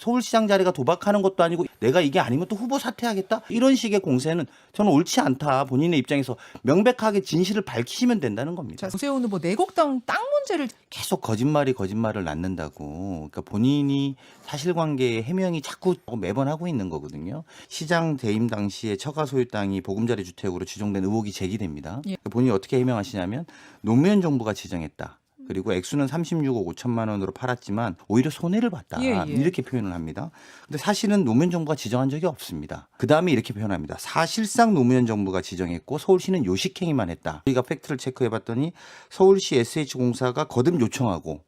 서울시장 자리가 도박하는 것도 아니고 내가 이게 아니면 또 후보 사퇴하겠다 이런 식의 공세는 저는 옳지 않다. 본인의 입장에서 명백하게 진실을 밝히시면 된다는 겁니다. 자, 오세훈 후보 내곡당 땅 문제를 계속 거짓말을 낳는다고. 그러니까 본인이 사실관계의 해명이 자꾸 매번 하고 있는 거거든요. 시장 대임 당시에 처가 소유 땅이 보금자리 주택으로 지정된 의혹이 제기됩니다. 예. 본인이 어떻게 해명하시냐면 노무현 정부가 지정했다. 그리고 액수는 36억 5천만 원으로 팔았지만 오히려 손해를 봤다. 예, 예. 이렇게 표현을 합니다. 근데 사실은 노무현 정부가 지정한 적이 없습니다. 그다음에 이렇게 표현합니다. 사실상 노무현 정부가 지정했고 서울시는 요식행위만 했다. 저희가 팩트를 체크해봤더니 서울시 SH공사가 거듭 요청하고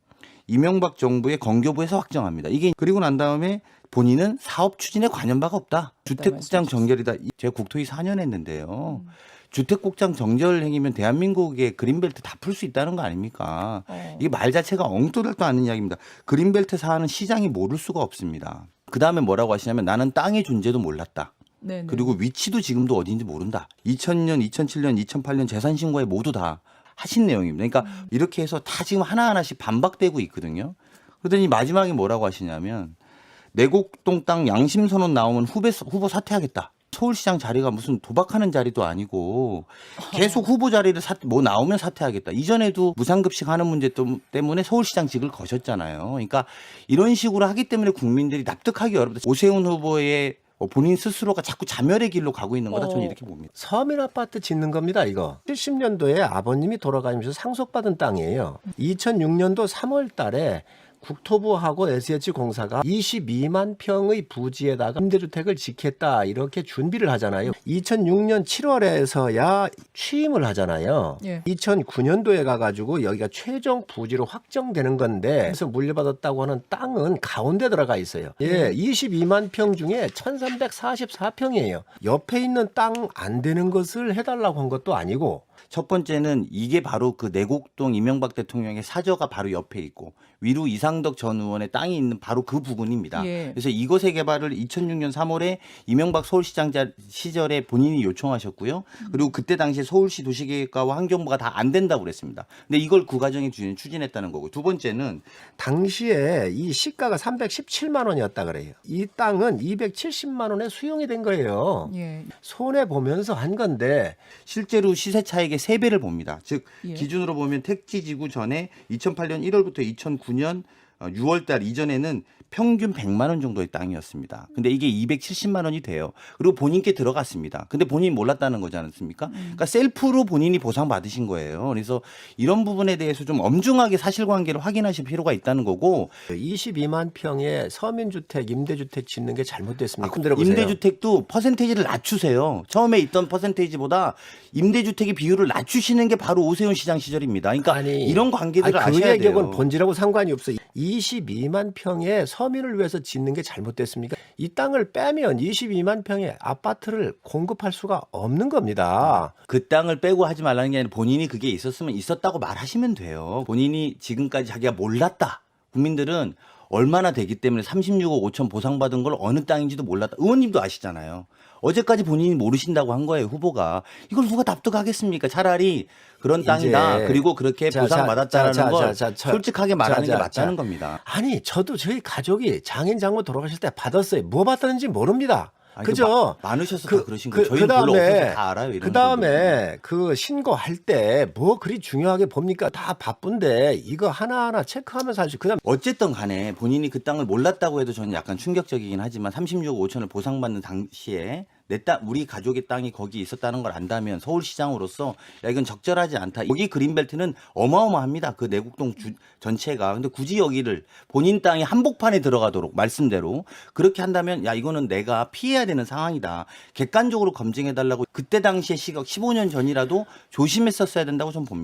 이명박 정부의 건교부에서 확정합니다. 이게 그리고 난 다음에 본인은 사업 추진에 관여한 바가 없다. 주택국장 정결이다. 제가 국토위 4년 했는데요. 주택국장 정절 행위면 대한민국의 그린벨트 다 풀 수 있다는 거 아닙니까? 이게 말 자체가 엉뚱하지도 않은 이야기입니다. 그린벨트 사안은 시장이 모를 수가 없습니다. 그다음에 뭐라고 하시냐면 나는 땅의 존재도 몰랐다. 네네. 그리고 위치도 지금도 어디인지 모른다. 2000년, 2007년, 2008년 재산신고에 모두 다 하신 내용입니다. 그러니까 이렇게 해서 다 지금 하나하나씩 반박되고 있거든요. 그러더니 마지막에 뭐라고 하시냐면 내곡동 땅 양심선언 나오면 후보 사퇴하겠다. 서울시장 자리가 무슨 도박하는 자리도 아니고 계속 후보 자리를 나오면 사퇴하겠다. 이전에도 무상급식 하는 문제 때문에 서울시장직을 거셨잖아요. 그러니까 이런 식으로 하기 때문에 국민들이 납득하기 어렵다. 오세훈 후보의 본인 스스로가 자꾸 자멸의 길로 가고 있는 거다. 저는 이렇게 봅니다. 서민 아파트 짓는 겁니다, 이거. 70년도에 아버님이 돌아가면서 상속받은 땅이에요. 2006년도 3월 달에 국토부하고 SH공사가 22만 평의 부지에다가 임대주택을 짓겠다 이렇게 준비를 하잖아요. 2006년 7월에서야 취임을 하잖아요. 예. 2009년도에 가가지고 여기가 최종 부지로 확정되는 건데 그래서 물려받았다고 하는 땅은 가운데 들어가 있어요. 예, 22만 평 중에 1344평이에요. 옆에 있는 땅 안 되는 것을 해달라고 한 것도 아니고 첫 번째는 이게 바로 그 내곡동 이명박 대통령의 사저가 바로 옆에 있고 위로 이상덕 전 의원의 땅이 있는 바로 그 부분입니다. 예. 그래서 이것의 개발을 2006년 3월에 이명박 서울시장 시절에 본인이 요청하셨고요. 그리고 그때 당시에 서울시 도시계획과와 환경부가 다 안 된다고 그랬습니다. 근데 이걸 그 과정에 추진했다는 거고. 두 번째는 당시에 이 시가가 317만 원이었다 그래요. 이 땅은 270만 원에 수용이 된 거예요. 예. 손해 보면서 한 건데 실제로 시세 차익의 3배를 봅니다. 즉 예. 기준으로 보면 택지지구 전에 2008년 1월부터 2009년 6월 달 이전에는 평균 100만 원 정도의 땅이었습니다. 근데 이게 270만 원이 돼요. 그리고 본인께 들어갔습니다. 근데 본인이 몰랐다는 거지 않습니까? 그러니까 셀프로 본인이 보상받으신 거예요. 그래서 이런 부분에 대해서 좀 엄중하게 사실관계를 확인하실 필요가 있다는 거고 22만 평의 서민주택, 임대주택 짓는 게 잘못됐습니까? 들어보세요. 임대주택도 퍼센테이지를 낮추세요. 처음에 있던 퍼센테이지보다 임대주택의 비율을 낮추시는 게 바로 오세훈 시장 시절입니다. 그러니까 이런 관계들을 그 아셔야 돼요. 얘기하고는 본질하고 상관이 없어요. 22만 평의 서민을 위해서 짓는 게 잘못됐습니까? 이 땅을 빼면 22만 평의 아파트를 공급할 수가 없는 겁니다. 그 땅을 빼고 하지 말라는 게 아니라 본인이 그게 있었으면 있었다고 말하시면 돼요. 본인이 지금까지 자기가 몰랐다. 국민들은 얼마나 되기 때문에 36억 5천 보상받은 걸 어느 땅인지도 몰랐다. 의원님도 아시잖아요. 어제까지 본인이 모르신다고 한 거예요, 후보가. 이걸 누가 납득하겠습니까? 차라리 그런 땅이다. 그리고 그렇게 보상받았다라는 걸 솔직하게 말하는 게 맞다는 겁니다. 아니, 저도 저희 가족이 장인 장모 돌아가실 때 받았어요. 뭐 받았는지 모릅니다. 아니, 그죠? 많으셔서 다 그러신 거예요. 저희는 별로 없어서 다 알아요. 이런 그다음에 그 신고할 때 뭐 그리 중요하게 봅니까? 다 바쁜데 이거 하나하나 체크하면서 하시. 그다음 어쨌든 간에 본인이 그 땅을 몰랐다고 해도 저는 약간 충격적이긴 하지만 36억 5천을 보상받는 당시에 내 땅, 우리 가족의 땅이 거기 있었다는 걸 안다면 서울시장으로서 야 이건 적절하지 않다. 여기 그린벨트는 어마어마합니다. 그 내곡동 전체가. 근데 굳이 여기를 본인 땅이 한복판에 들어가도록 말씀대로 그렇게 한다면 야 이거는 내가 피해야 되는 상황이다. 객관적으로 검증해달라고 그때 당시의 시각 15년 전이라도 조심했었어야 된다고 저는 봅니다.